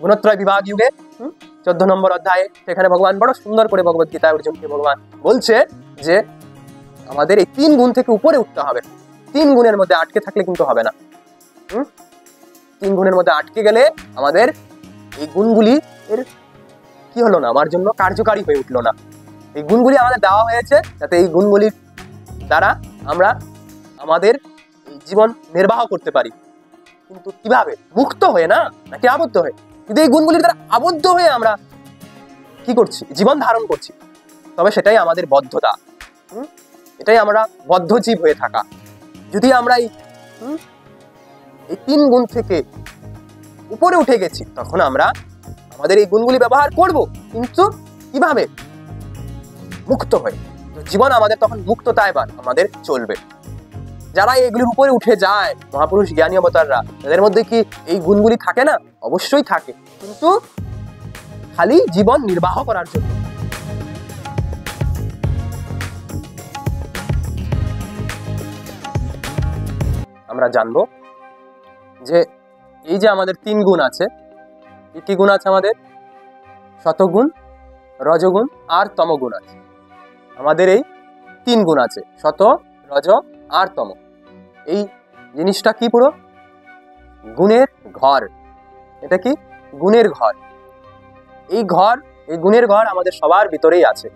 গুণত্রয় বিভাগ যুগে 14 নম্বর অধ্যায়ে সেখানে ভগবান বড় সুন্দর করে ভগবত গীতায় অর্জুনকে ভগবান বলছে যে আমাদের এই 3 গুণ থেকে উপরে উঠতে হবে। 3 গুণের মধ্যে আটকে থাকলে কিন্তু হবে না। 3 গুণের মধ্যে আটকে গেলে আমাদের এই গুণগুলি এর কি হলো না, আমার জন্য কার্যকারী হয়ে উঠলো না। এই গুণগুলি আমাদের দেওয়া হয়েছে যাতে এই গুণগুলির দ্বারা আমরা আমাদের জীবন নির্বাহ করতে পারি। কিন্তু কিভাবে? মুক্ত হয়ে না, নাকি আবদ্ধ হয়ে? যদি এই গুণগুলির দ্বারা আবদ্ধ হয়ে আমরা কি করছি, জীবন ধারণ করছি, তবে সেটাই আমাদের বদ্ধতা, এটাই আমরা বদ্ধ জীব হয়ে থাকা। যদি আমরা এই 3 গুণ থেকে উপরে উঠে গেছি, তখন আমরা আমাদের এই গুণগুলি ব্যবহার করব, কিন্তু কিভাবে? মুক্ত হয়ে। জীবন আমাদের তখন মুক্ততা এবার আমাদের চলবে। যারা এগুলির উপরে উঠে যায়, মহাপুরুষ জ্ঞানী অবতাররা, তাদের মধ্যে কি এই গুণগুলি থাকে না? অবশ্যই থাকে, কিন্তু খালি জীবন নির্বাহ করার জন্য। আমরা জানবো যে এই যে আমাদের 3 গুণ আছে, কি গুণ আছে আমাদের? সতগুণ, রজগুণ আর তমগুণ আছে। আমাদের এই 3 গুণ আছে, সত, রজ আর তম। এই জিনিসটা কি? পুরো গুণের ঘর। এটা কি? গুণের ঘর। এই গুণের ঘর আমাদের সবার ভিতরেই আছে।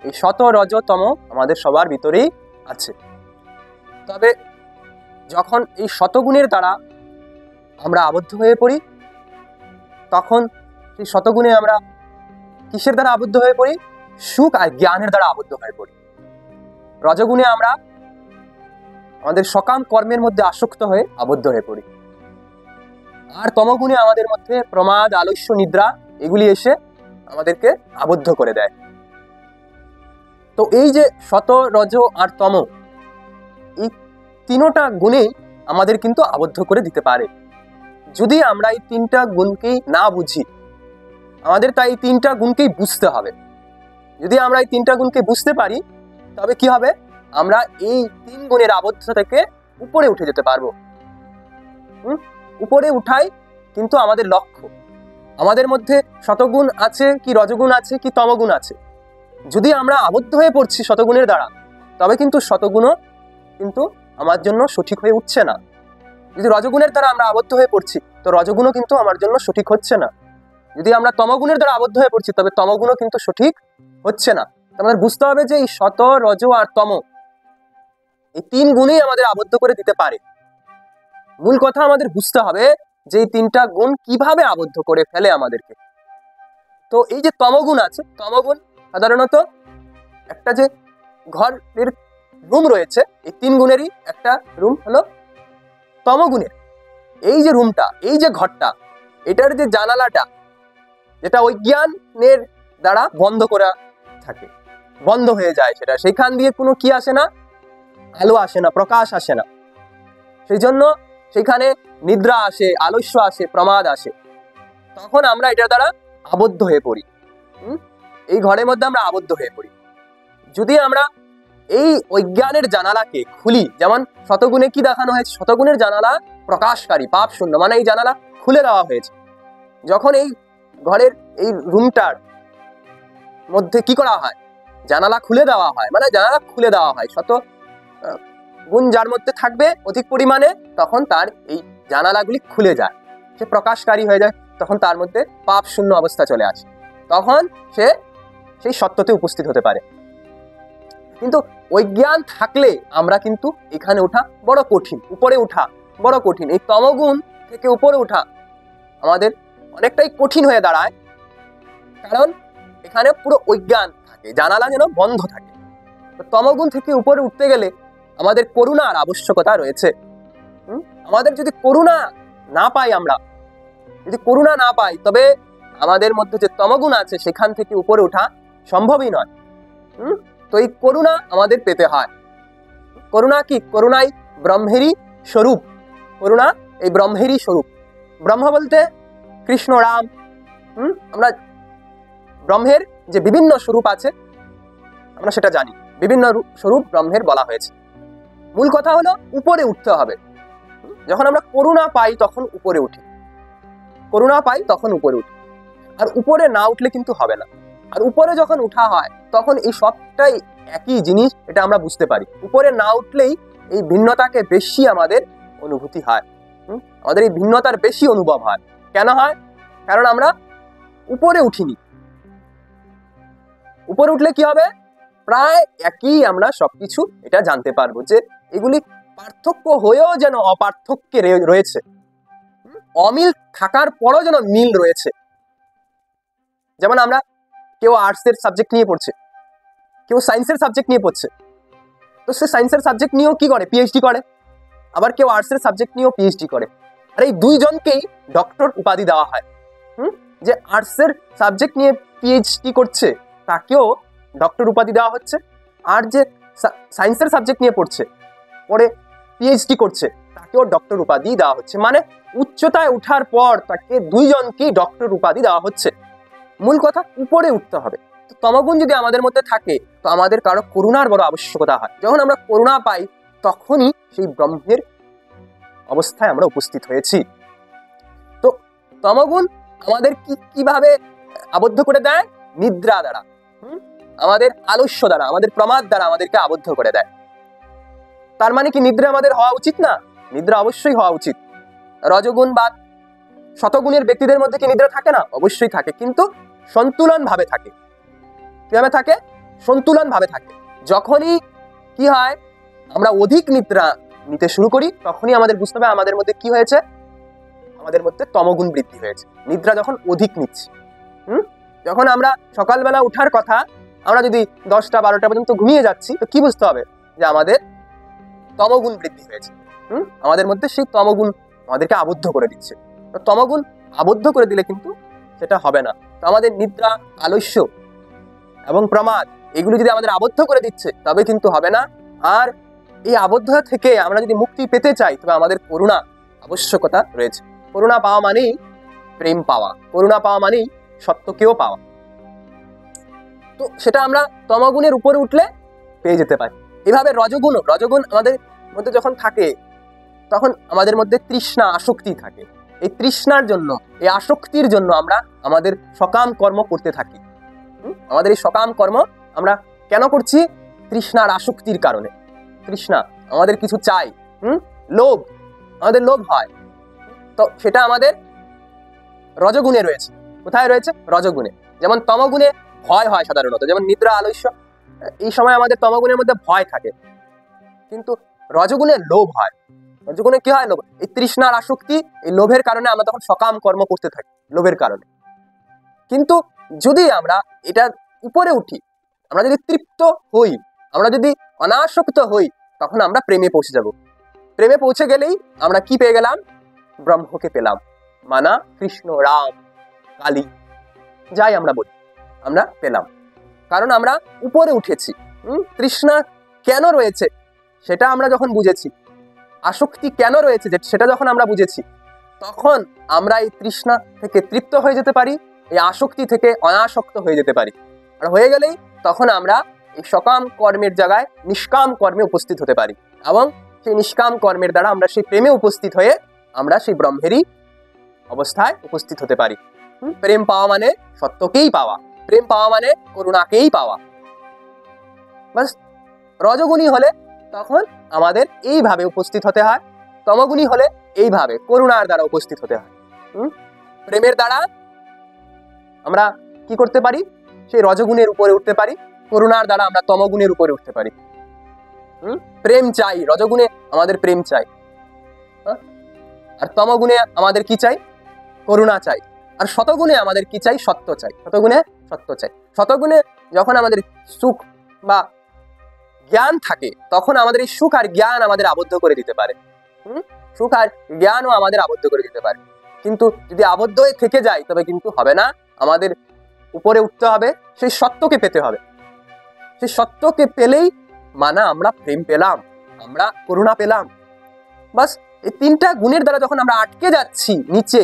এই শত, রজ, তম আমাদের সবার ভিতরেই আছে। তবে যখন এই শতগুণের দ্বারা আমরা আবদ্ধ হয়ে পড়ি, তখন সেই শতগুণে আমরা কিসের দ্বারা আবদ্ধ হয়ে পড়ি? সুখ আর জ্ঞানের দ্বারা আবদ্ধ হয়ে পড়ি। রজগুণে আমরা আমাদের সকাম কর্মের মধ্যে আসক্ত হয়ে আবদ্ধ হয়ে পড়ি। আর তমগুণে আমাদের মধ্যে প্রমাদ, আলস্য, নিদ্রা এগুলি এসে আমাদেরকে আবদ্ধ করে দেয়। তো এই যে শত, রজ আর তম, এই 3টা গুণেই আমাদের কিন্তু আবদ্ধ করে দিতে পারে। যদি আমরা এই 3টা গুণকেই না বুঝি, আমাদের তাই এই 3টা গুণকেই বুঝতে হবে। যদি আমরা এই 3টা গুণকে বুঝতে পারি, তবে কি হবে? আমরা এই 3 গুণের আবদ্ধতা থেকে উপরে উঠে যেতে পারবো। উপরে উঠাই কিন্তু আমাদের লক্ষ্য। আমাদের মধ্যে শতগুণ আছে কি রজগুণ আছে কি তমগুণ আছে, যদি আমরা আবদ্ধ হয়ে পড়ছি শতগুণের দ্বারা, তবে কিন্তু শতগুণও কিন্তু আমার জন্য সঠিক হয়ে উঠছে না। যদি রজগুণের দ্বারা আমরা আবদ্ধ হয়ে পড়ছি, তো রজগুণও কিন্তু আমার জন্য সঠিক হচ্ছে না। যদি আমরা তমগুণের দ্বারা আবদ্ধ হয়ে পড়ছি, তবে তমগুণও কিন্তু সঠিক হচ্ছে না। আমাদের বুঝতে হবে যে এই শত, রজ আর তম, এই 3 গুণই আমাদের আবদ্ধ করে দিতে পারে। মূল কথা আমাদের বুঝতে হবে যে এই 3টা গুণ কিভাবে আবদ্ধ করে ফেলে আমাদেরকে। তো এই যে তমগুণ আছে, তমগুণ সাধারণত একটা যে ঘরের রুম রয়েছে, এই 3 গুণেরই একটা রুম হলো তমগুণের। এই যে রুমটা, এই যে ঘরটা, এটার যে জানালাটা, যেটা অজ্ঞানের দ্বারা বন্ধ করা থাকে, বন্ধ হয়ে যায়, সেটা সেখান দিয়ে কোনো কি আসে না, আলো আসে না, প্রকাশ আসে না। সেই জন্য সেখানে নিদ্রা আসে, আলস্য আসে, প্রমাদ আসে। তখন আমরা এটার দ্বারা আবদ্ধ হয়ে পড়ি। এই ঘরের মধ্যে আমরা আবদ্ধ হয়ে পড়ি। যদি আমরা এই অজ্ঞানের জানালাকে খুলি, যেমন শতগুণে কি দেখানো হয়েছে? শতগুণের জানালা প্রকাশকারী, পাপ শূন্য, মানে এই জানালা খুলে দেওয়া হয়েছে। যখন এই ঘরের এই রুমটার মধ্যে কি করা হয়? জানালা খুলে দেওয়া হয়, মানে জানালা খুলে দেওয়া হয়। শত গুণ যার মধ্যে থাকবে অধিক পরিমাণে, তখন তার এই জানালাগুলি খুলে যায়, সে প্রকাশকারী হয়ে যায়। তখন তার মধ্যে পাপ শূন্য অবস্থা চলে আসে, তখন সে সেই সত্যতে উপস্থিত হতে পারে। কিন্তু অজ্ঞান থাকলে আমরা কিন্তু এখানে ওঠা বড় কঠিন, উপরে ওঠা বড় কঠিন। এই তমগুণ থেকে উপরে ওঠা আমাদের অনেকটাই কঠিন হয়ে দাঁড়ায়, কারণ এখানে পুরো অজ্ঞান থাকে, জানালা যেন বন্ধ থাকে। তো তমগুণ থেকে উপরে উঠতে গেলে আমাদের করুণার আবশ্যকতা রয়েছে। আমাদের যদি করুণা না পাই, আমরা যদি করুণা না পাই, তবে আমাদের মধ্যে যে তমগুণ আছে সেখান থেকে উপরে ওঠা সম্ভবই নয়। তো এই করুণা আমাদের পেতে হয়। করুণা কি? করুণাই ব্রহ্মেরই স্বরূপ। করুণা এই ব্রহ্মেরই স্বরূপ। ব্রহ্ম বলতে কৃষ্ণ, রাম। আমরা ব্রহ্মের যে বিভিন্ন স্বরূপ আছে আমরা সেটা জানি, বিভিন্ন স্বরূপ ব্রহ্মের বলা হয়েছে। মূল কথা হলো উপরে উঠতে হবে। যখন আমরা করুণা পাই তখন উপরে উঠি। করুণা পাই তখন উপরে উঠি, আর উপরে না উঠলে কিন্তু হবে না। আর উপরে যখন উঠা হয় তখন এই সবটাই একই জিনিস, এটা আমরা বুঝতে পারি। উপরে না উঠলেই এই ভিন্নতাকে বেশি আমাদের অনুভূতি হয়, আমাদের এই ভিন্নতার বেশি অনুভব হয়। কেন হয়? কারণ আমরা উপরে উঠিনি। উপরে উঠলে কি হবে? প্রায় একই আমরা সবকিছু এটা জানতে পারবো যে এগুলি পার্থক্য হয়েও যেন অপার্থক্যে রয়েছে, অমিল থাকার পরও যেন মিল রয়েছে। যেমন আমরা কেউ আর্টসের সাবজেক্ট নিয়ে পড়ছে, কেউ সায়েন্সের সাবজেক্ট নিয়ে পড়ছে, তো সে সায়েন্সের সাবজেক্ট নিয়েও কি করে? পিএইচডি করে। আবার কেউ আর্টসের সাবজেক্ট নিয়েও পিএইচডি করে। আর এই দুইজনকেই ডক্টর উপাধি দেওয়া হয়। যে আর্টসের সাবজেক্ট নিয়ে পিএইচডি করছে তাকেও ডক্টর উপাধি দেওয়া হচ্ছে, আর যে সায়েন্সের সাবজেক্ট নিয়ে পড়ছে পরে পিএইচডি করছে তাকেও ডক্টর উপাধি দেওয়া হচ্ছে। মানে উচ্চতায় উঠার পর তাকে দুইজনকেই ডক্টর উপাধি দেওয়া হচ্ছে। মূল কথা উপরে উঠতে হবে। তো তমগুণ যদি আমাদের মধ্যে থাকে তো আমাদের কারো করুণার বড় আবশ্যকতা হয়। যখন আমরা করুণা পাই তখনই সেই ব্রহ্মের অবস্থায় আমরা উপস্থিত হয়েছি। তো তমগুণ আমাদের কিভাবে আবদ্ধ করে দেয়? নিদ্রা দ্বারা, আমাদের আলস্য দ্বারা, আমাদের প্রমাদ দ্বারা আমাদেরকে আবদ্ধ করে দেয়। তার মানে কি নিদ্রা আমাদের হওয়া উচিত না? নিদ্রা অবশ্যই হওয়া উচিত। রজগুণ বা শতগুণের ব্যক্তিদের মধ্যে কি নিদ্রা থাকে না? অবশ্যই থাকে, কিন্তু সন্তুলন ভাবে থাকে। কিভাবে থাকে? সন্তুলন ভাবে থাকে। যখনই কি হয়, আমরা অধিক নিদ্রা নিতে শুরু করি তখনই আমাদের বুঝতে হবে আমাদের মধ্যে কি হয়েছে, আমাদের মধ্যে তমগুণ বৃদ্ধি হয়েছে। নিদ্রা যখন অধিক নিচ্ছি, যখন আমরা সকালবেলা উঠার কথা আমরা যদি 10টা 12টা পর্যন্ত ঘুমিয়ে যাচ্ছি, তো কি বুঝতে হবে? যে আমাদের তমগুণ বৃদ্ধি হয়েছে। আমাদের মধ্যে সেই তমগুণ আমাদেরকে আবদ্ধ করে দিচ্ছে। তো তমগুণ আবদ্ধ করে দিলে কিন্তু সেটা হবে না। তো আমাদের নিদ্রা, আলস্য এবং প্রমাদ এগুলো যদি আমাদের আবদ্ধ করে দিচ্ছে তবে কিন্তু হবে না। আর এই আবদ্ধতা থেকে আমরা যদি মুক্তি পেতে চাই তবে আমাদের করুণা আবশ্যকতা রয়েছে। করুণা পাওয়া মানেই প্রেম পাওয়া, করুণা পাওয়া মানেই সত্যকেও পাওয়া। তো সেটা আমরা তমগুণের উপরে উঠলে পেয়ে যেতে পারি। এভাবে রজগুণ আমাদের মধ্যে যখন থাকে তখন আমাদের মধ্যে তৃষ্ণা, আসক্তি থাকে। এই তৃষ্ণার জন্য, এই আসক্তির জন্য আমরা আমাদের সকাম কর্ম করতে থাকি। আমাদের এই সকাম কর্ম আমরা কেন করছি? তৃষ্ণার আসক্তির কারণে। তৃষ্ণা, আমাদের কিছু চাই, লোভ, আমাদের লোভ হয়, তো সেটা আমাদের রজগুণে রয়েছে। কোথায় রয়েছে? রজগুণে। যেমন তমগুণে ভয় হয় সাধারণত, যেমন নিদ্রা, আলস্য, এই সময় আমাদের তমগুণের মধ্যে ভয় থাকে, কিন্তু রজগুণে লোভ হয়। রজগুণে কি হয়? লোভ। এই তৃষ্ণার আসক্তি, এই লোভের কারণে আমরা তখন সকাম কর্ম করতে থাকি, লোভের কারণে। কিন্তু যদি আমরা এটা উপরে উঠি, আমরা যদি তৃপ্ত হই, আমরা যদি অনাসক্ত হই, তখন আমরা প্রেমে পৌঁছে যাব। প্রেমে পৌঁছে গেলেই আমরা কি পেয়ে গেলাম? ব্রহ্মকে পেলাম। মানা, কৃষ্ণ, রাম, কালী, যাই আমরা বলি, আমরা পেলাম। কারণ আমরা উপরে উঠেছি। তৃষ্ণা কেন রয়েছে সেটা আমরা যখন বুঝেছি, আসক্তি কেন রয়েছে সেটা যখন আমরা বুঝেছি, তখন আমরা এই তৃষ্ণা থেকে তৃপ্ত হয়ে যেতে পারি, এই আসক্তি থেকে অনাসক্ত হয়ে যেতে পারি। আর হয়ে গেলেই তখন আমরা এই সকাম কর্মের জায়গায় নিষ্কাম কর্মে উপস্থিত হতে পারি, এবং সেই নিষ্কাম কর্মের দ্বারা আমরা সেই প্রেমে উপস্থিত হয়ে আমরা সেই ব্রহ্মেরই অবস্থায় উপস্থিত হতে পারি। প্রেম পাওয়া মানে সত্যকেই পাওয়া, প্রেম পাওয়া মানে করুণাকেই পাওয়া। বাস, রজগুণী হলে তখন আমাদের এইভাবে উপস্থিত হতে হয়, তমগুণী হলে এইভাবে করুণার দ্বারা উপস্থিত হতে হয়। প্রেমের দ্বারা আমরা কি করতে পারি? সেই রজগুণের উপরে উঠতে পারি, করুণার দ্বারা আমরা তমগুণের উপরে উঠতে পারি। প্রেম চাই, রজগুণে আমাদের প্রেম চাই, আর তমগুণে আমাদের কি চাই? করুণা চাই। আর শতগুণে আমাদের কি চাই? সত্য চাই। শতগুণে সত্য চাই। শতগুণে যখন আমাদের সুখ বা জ্ঞান থাকে তখন আমাদের এই সুখ আর জ্ঞান আমাদের আবদ্ধ করে দিতে পারে। সুখ আর জ্ঞানও আমাদের আবদ্ধ করে দিতে পারে। কিন্তু যদি আবদ্ধ হয়ে থেকে যায় তবে কিন্তু হবে না। আমাদের উপরে উঠতে হবে, সেই সত্যকে পেতে হবে। সেই সত্যকে পেলেই মানা আমরা প্রেম পেলাম, আমরা করুণা পেলাম। বাস, এই তিনটা গুণের দ্বারা যখন আমরা আটকে যাচ্ছি নিচে,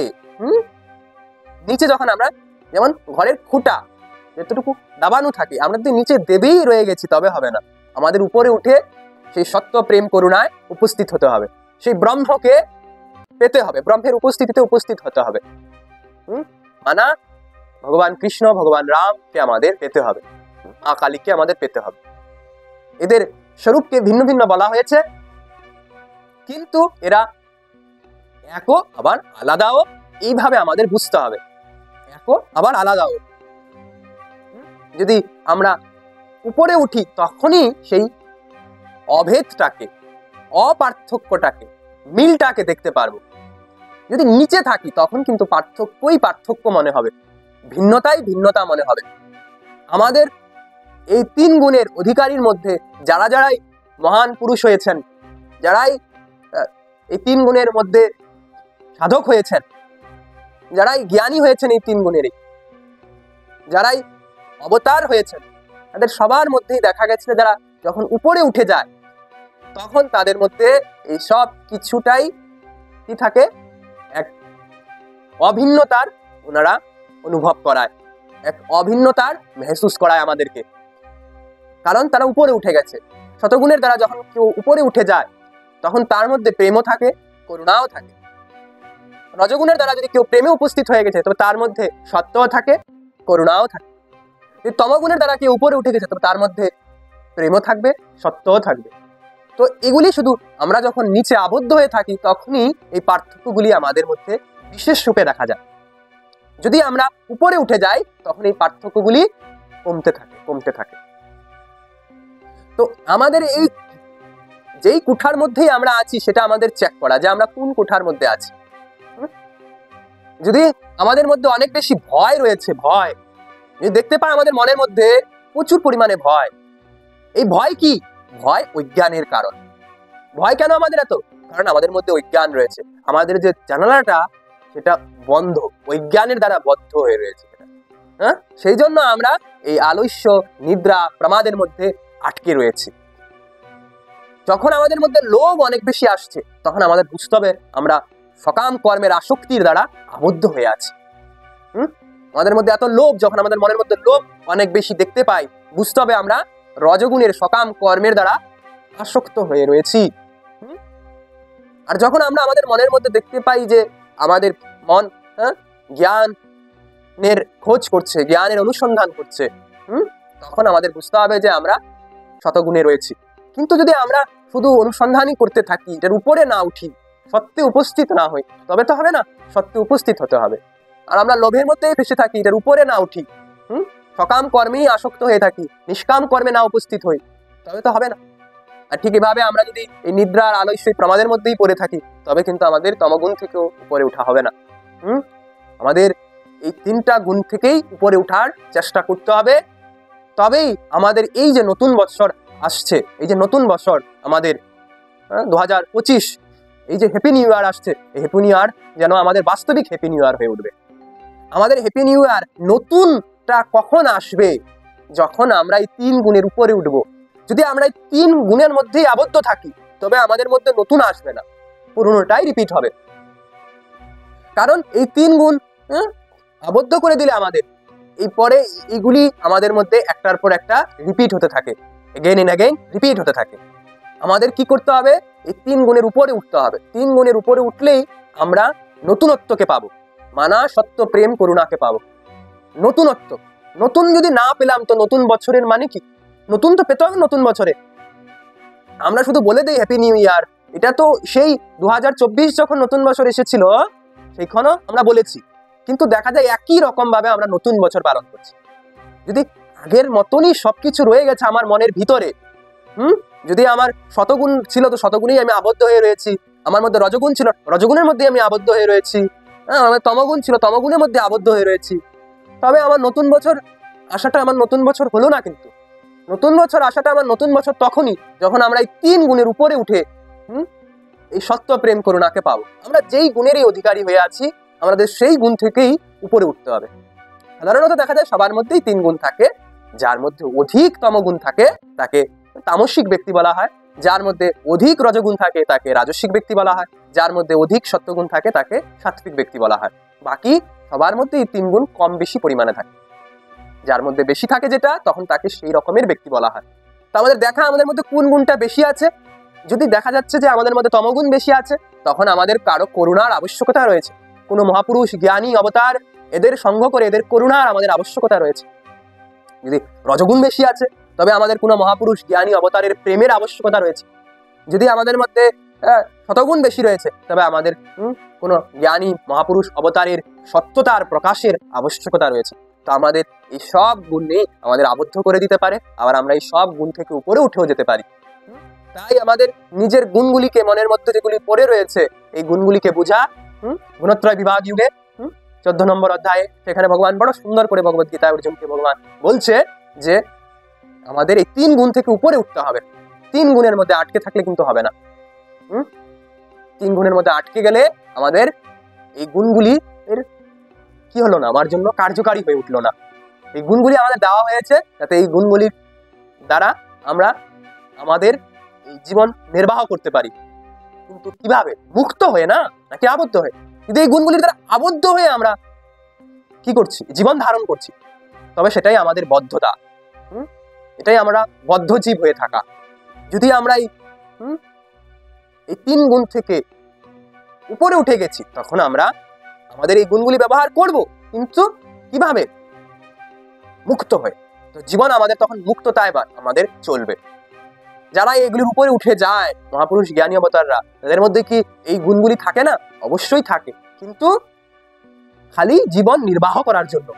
নিচে যখন আমরা, যেমন ঘরের খুঁটা যতটুকু দাবানো থাকে, আমরা যদি নিচে দেবেই রয়ে গেছি তবে হবে না। আমাদের উপরে উঠে সেই সত্য প্রেম করুণায় উপস্থিত হতে হবে, সেই ব্রহ্মকে পেতে হবে, ব্রহ্মের উপস্থিতিতে উপস্থিত হতে হবে। মানা ভগবান কৃষ্ণ, ভগবান রামকে আমাদের পেতে হবে, মা কালীকে আমাদের পেতে হবে। এদের স্বরূপকে ভিন্ন ভিন্ন বলা হয়েছে, কিন্তু এরা একও আবার আলাদাও, এইভাবে আমাদের বুঝতে হবে, একও আবার আলাদাও। যদি আমরা উপরে উঠি তখনই সেই অভেদটাকে, অপার্থক্যটাকে, মিলটাকে দেখতে পারবো। যদি নিচে থাকি তখন কিন্তু পার্থক্যই পার্থক্য মনে হবে, ভিন্নতাই ভিন্নতা মনে হবে। আমাদের এই 3 গুণের অধিকারীর মধ্যে যারাই মহান পুরুষ হয়েছেন, যারাই এই 3 গুণের মধ্যে সাধক হয়েছেন, যারাই জ্ঞানী হয়েছেন এই 3 গুণেরই, যারাই অবতার হয়েছেন, তাদের সবার মধ্যেই দেখা গেছে যারা যখন উপরে উঠে যায় তখন তাদের মধ্যে এই সব কিছুটাই কি থাকে, এক অভিন্নতার ওনারা অনুভব করায়, এক অভিন্নতার মেহসুস করায় আমাদেরকে, কারণ তারা উপরে উঠে গেছে। শতগুণের দ্বারা যখন কেউ উপরে উঠে যায় তখন তার মধ্যে প্রেমও থাকে, করুণাও থাকে। রজগুণের দ্বারা যদি কেউ প্রেমে উপস্থিত হয়ে গেছে তবে তার মধ্যে সত্যও থাকে, করুণাও থাকে। যদি তমগুণের দ্বারা কেউ উপরে উঠে গেছে তবে তার মধ্যে প্রেমও থাকবে, সত্যও থাকবে। তো এগুলি শুধু আমরা যখন নিচে আবদ্ধ হয়ে থাকি তখনই এই পার্থক্যগুলি আমাদের মধ্যে বিশেষ রূপে দেখা যায়। যদি আমরা উপরে উঠে যাই তখন এই পার্থক্যগুলি কমতে থাকে। তো আমাদের এই যেই কুঠার মধ্যেই আমরা আছি সেটা আমাদের চেক করা, যে আমরা কোন কুঠার মধ্যে আছি। যদি আমাদের মধ্যে অনেক বেশি ভয় রয়েছে, ভয় যদি দেখতে পাই আমাদের মনের মধ্যে প্রচুর পরিমাণে ভয়, এই ভয় কি? ভয় অজ্ঞানের কারণ। ভয় কেন আমাদের এত? কারণ আমাদের মধ্যে অজ্ঞান রয়েছে, আমাদের যে জানালাটা সেটা বন্ধ, অজ্ঞানের দ্বারা বদ্ধ হয়ে রয়েছে। হ্যাঁ, সেই জন্য আমরা এই আলস্য, নিদ্রা, প্রমাদের মধ্যে আটকে রয়েছি। যখন আমাদের মধ্যে লোভ অনেক বেশি আসছে তখন আমাদের বুঝতে হবে আমরা সকাম কর্মের আসক্তির দ্বারা আবদ্ধ হয়ে আছি। আমাদের মধ্যে এত লোভ, যখন আমাদের মনের মধ্যে লোভ অনেক বেশি দেখতে পাই বুঝতে হবে আমরা রজগুণের সকাম কর্মের দ্বারা আসক্ত হয়ে রয়েছি। আর যখন আমরা আমাদের মনের মধ্যে দেখতে পাই যে আমাদের মন জ্ঞানের খোঁজ করছে, জ্ঞানের অনুসন্ধান করছে, তখন আমাদের বুঝতে হবে যে আমরা শতগুণে রয়েছি। কিন্তু যদি আমরা শুধু অনুসন্ধানই করতে থাকি, এটার উপরে না উঠি, সত্যে উপস্থিত না হই, তবে তো হবে না, সত্যে উপস্থিত হতে হবে। আর আমরা লোভের মধ্যেই ফেসে থাকি, এটার উপরে না উঠি, সকাম কর্মেই আসক্ত হয়ে থাকি, নিষ্কাম কর্মে না উপস্থিত হই, তবে তো হবে না। আর ঠিক এভাবে আমরা যদি এই নিদ্রার আলস্য প্রমাদের মধ্যেই পড়ে থাকি তবে কিন্তু আমাদের তমগুণ থেকেও উপরে উঠা হবে না। আমাদের এই 3টা গুণ থেকেই উপরে উঠার চেষ্টা করতে হবে, তবেই আমাদের এই যে নতুন বৎসর আসছে, এই যে নতুন বছর আমাদের 2025, এই যে হ্যাপি নিউ ইয়ার আসছে, এই হ্যাপি নিউ ইয়ার যেন আমাদের বাস্তবিক হ্যাপি নিউ ইয়ার হয়ে উঠবে। আমাদের হ্যাপি নিউ ইয়ার নতুনটা কখন আসবে? যখন আমরা এই 3 গুণের উপরে উঠবো। যদি আমরা এই 3 গুণের মধ্যেই আবদ্ধ থাকি তবে আমাদের মধ্যে নতুন আসবে না, পুরনোটাই রিপিট হবে। কারণ এই 3 গুণ আবদ্ধ করে দিলে আমাদের এই পরে এইগুলি আমাদের মধ্যে একটার পর একটা রিপিট হতে থাকে, এগেইন এন্ড এগেইন রিপিট হতে থাকে। আমাদের কি করতে হবে? এই 3 গুণের উপরে উঠতে হবে। 3 গুণের উপরে উঠলেই আমরা নতুনত্বকে পাবো, মানা, সত্য, প্রেম, করুণাকে পাবো। নতুনত্ব, নতুন যদি না পেলাম তো নতুন বছরের মানে কি? নতুন তো পেতে হবে নতুন বছরে। আমরা শুধু বলে দেই হ্যাপি নিউ ইয়ার, এটা তো সেই 2024 যখন নতুন বছর এসেছিল সেইখানেও আমরা বলেছি, কিন্তু দেখা যায় একই রকম ভাবে আমরা নতুন বছর পালন করছি। যদি আগের মতনই সবকিছু রয়ে গেছে আমার মনের ভিতরে, যদি আমার শতগুণ ছিল তো শতগুণেই আমি আবদ্ধ হয়ে রয়েছি, আমার মধ্যে রজগুণ ছিল, রজগুণের মধ্যে আমি আবদ্ধ হয়ে রয়েছি, আমার তমগুণ ছিল, তমগুণের মধ্যে আবদ্ধ হয়ে রয়েছি, তবে আমার নতুন বছর আসাটা আমার নতুন বছর হলো না। কিন্তু নতুন বছর আসাটা আমার নতুন বছর তখনই যখন আমরা এই 3 গুণের উপরে উঠে এই সত্য, প্রেম, করুণাকে পাবো। আমরা যেই গুণেরই অধিকারী হয়ে আছি আমাদের সেই গুণ থেকেই উপরে উঠতে হবে। সাধারণত দেখা যায় সবার মধ্যেই 3 গুণ থাকে, যার মধ্যে অধিক তমগুণ থাকে তাকে তামসিক ব্যক্তি বলা হয়, যার মধ্যে অধিক রজগুণ থাকে তাকে রাজস্বিক ব্যক্তি বলা হয়, যার মধ্যে অধিক সত্যগুণ থাকে তাকে সাত্বিক ব্যক্তি বলা হয়। বাকি সবার মধ্যে এই 3 গুণ কম বেশি পরিমাণে থাকে, যার মধ্যে বেশি থাকে যেটা তখন তাকে সেই রকমের ব্যক্তি বলা হয়। তো আমাদের দেখা আমাদের মধ্যে কোন গুণটা বেশি আছে। যদি দেখা যাচ্ছে যে আমাদের মধ্যে তমগুণ বেশি আছে তখন আমাদের কারো করুণার আবশ্যকতা রয়েছে। কোনো মহাপুরুষ, জ্ঞানী, অবতার এদের সঙ্গ করে এদের করুণার আমাদের আবশ্যকতা রয়েছে। যদি রজগুণ বেশি আছে তবে আমাদের কোনো মহাপুরুষ জ্ঞানী অবতারের প্রেমের আবশ্যকতা রয়েছে। যদি আমাদের মধ্যে শতগুণ বেশি রয়েছে তবে আমাদের কোনো জ্ঞানী মহাপুরুষ অবতারের সত্যতার প্রকাশের আবশ্যকতা রয়েছে। তো আমাদের এই সব গুণ নিয়ে আমাদের আবদ্ধ করে দিতে পারে, আবার আমরা এই সব গুণ থেকে উপরে উঠেও যেতে পারি। তাই আমাদের নিজের গুণগুলিকে, মনের মধ্যে যেগুলি পড়ে রয়েছে এই গুণগুলিকে বোঝা, গুণত্রয় বিভাগ যুগে 14 নম্বর অধ্যায়ে সেখানে ভগবান বড় সুন্দর করে ভগবদ গীতায় অর্জুনকে ভগবান বলছে যে আমাদের এই 3 গুণ থেকে উপরে উঠতে হবে। 3 গুণের মধ্যে আটকে থাকলে কিন্তু হবে না। 3 গুণের মধ্যে আটকে গেলে আমাদের এই গুণগুলি এর কি হলো না, আমার জন্য কার্যকারী হয়ে উঠলো না। এই গুণগুলি আমাদের দেওয়া হয়েছে যাতে এই গুণগুলির দ্বারা আমরা আমাদের এই জীবন নির্বাহ করতে পারি। কিন্তু কিভাবে? মুক্ত হয়ে না, নাকি আবদ্ধ হয়ে? কিন্তু এই গুণগুলির দ্বারা আবদ্ধ হয়ে আমরা কি করছি? জীবন ধারণ করছি। তবে সেটাই আমাদের বদ্ধতা, এটাই আমরা বদ্ধ জীব হয়ে থাকা। যদি আমরা এই 3 গুণ থেকে উপরে উঠে গেছি তখন আমরা আমাদের এই গুণগুলি ব্যবহার করব, কিন্তু কিভাবে? মুক্ত হয়ে। তো জীবন আমাদের তখন মুক্ততায় আমাদের চলবে। যারা এগুলির উপরে উঠে যায়, মহাপুরুষ জ্ঞানী অবতাররা, তাদের মধ্যে কি এই গুণগুলি থাকে না? অবশ্যই থাকে, কিন্তু খালি জীবন নির্বাহ করার জন্য।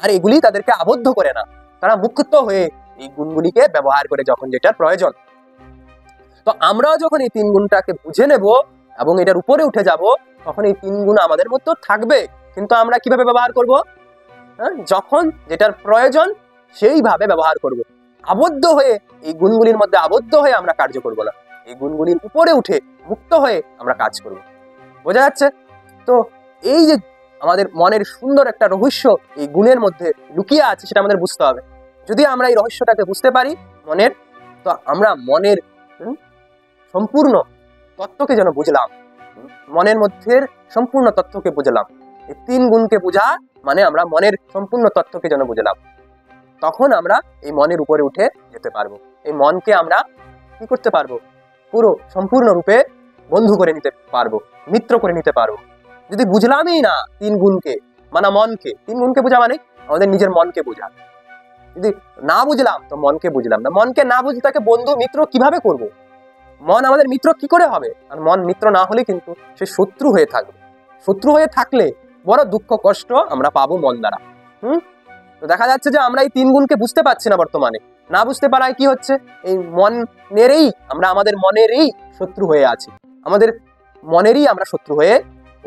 আর এগুলি তাদেরকে আবদ্ধ করে না, তারা মুক্ত হয়ে এই গুণগুলিকে ব্যবহার করে যখন যেটার প্রয়োজন। তো আমরাও যখন এই 3 গুণটাকে বুঝে নেব এবং এটার উপরে উঠে যাব, তখন এই 3 গুণ আমাদের মধ্যে থাকবে, কিন্তু আমরা কিভাবে ব্যবহার করব? যখন যেটার প্রয়োজন সেইভাবে ব্যবহার করব। আবদ্ধ হয়ে এই গুণগুলির মধ্যে আবদ্ধ হয়ে আমরা কার্য করব না, এই গুণগুলির উপরে উঠে মুক্ত হয়ে আমরা কাজ করব। বোঝা যাচ্ছে? তো এই যে আমাদের মনের সুন্দর একটা রহস্য এই গুণের মধ্যে লুকিয়ে আছে, সেটা আমাদের বুঝতে হবে। যদি আমরা এই রহস্যটাকে বুঝতে পারি মনের, তো আমরা মনের সম্পূর্ণ তত্ত্বকে যেন বুঝলাম, মনের মধ্যে সম্পূর্ণ তত্ত্বকে বুঝলাম। এই 3 গুণকে বোঝা মানে আমরা মনের সম্পূর্ণ তত্ত্বকে যেন বুঝলাম। তখন আমরা এই মনের উপরে উঠে যেতে পারবো। এই মনকে আমরা কি করতে পারবো? পুরো সম্পূর্ণ রূপে বন্ধু করে নিতে পারবো, মিত্র করে নিতে পারবো। যদি বুঝলামই না 3 গুণকে, মানে মনকে, 3 গুণকে বোঝা মানে আমাদের নিজের মনকে বোঝা। যদি না বুঝলাম তো মনকে বুঝলাম না। মনকে না বুঝলে তাকে বন্ধু মিত্র কিভাবে করব? মন আমাদের মিত্র কি করে হবে? আর মন মিত্র না হলে কিন্তু সে শত্রু হয়ে থাকবে। শত্রু হয়ে থাকলে বড় দুঃখ কষ্ট আমরা পাবো মন দ্বারা। তো দেখা যাচ্ছে যে আমরা এই 3 গুণকে বুঝতে পারছি না বর্তমানে। না বুঝতে পারায় কি হচ্ছে? এই মনেরই আমরা আমাদের মনেরই শত্রু হয়ে আছি, আমাদের মনেরই আমরা শত্রু হয়ে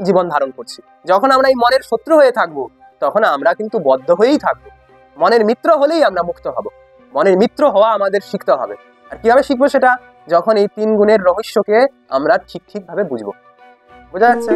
জীবন ধারণ করছি। যখন আমরা এই মনের শত্রু হয়ে থাকবো তখন আমরা কিন্তু বদ্ধ হয়েই থাকবো। মনের মিত্র হলেই আমরা মুক্ত হব। মনের মিত্র হওয়া আমাদের শিখতে হবে। আর কিভাবে শিখবো সেটা? যখন এই 3 গুণের রহস্যকে আমরা ঠিকভাবে বুঝবো। বোঝা যাচ্ছে?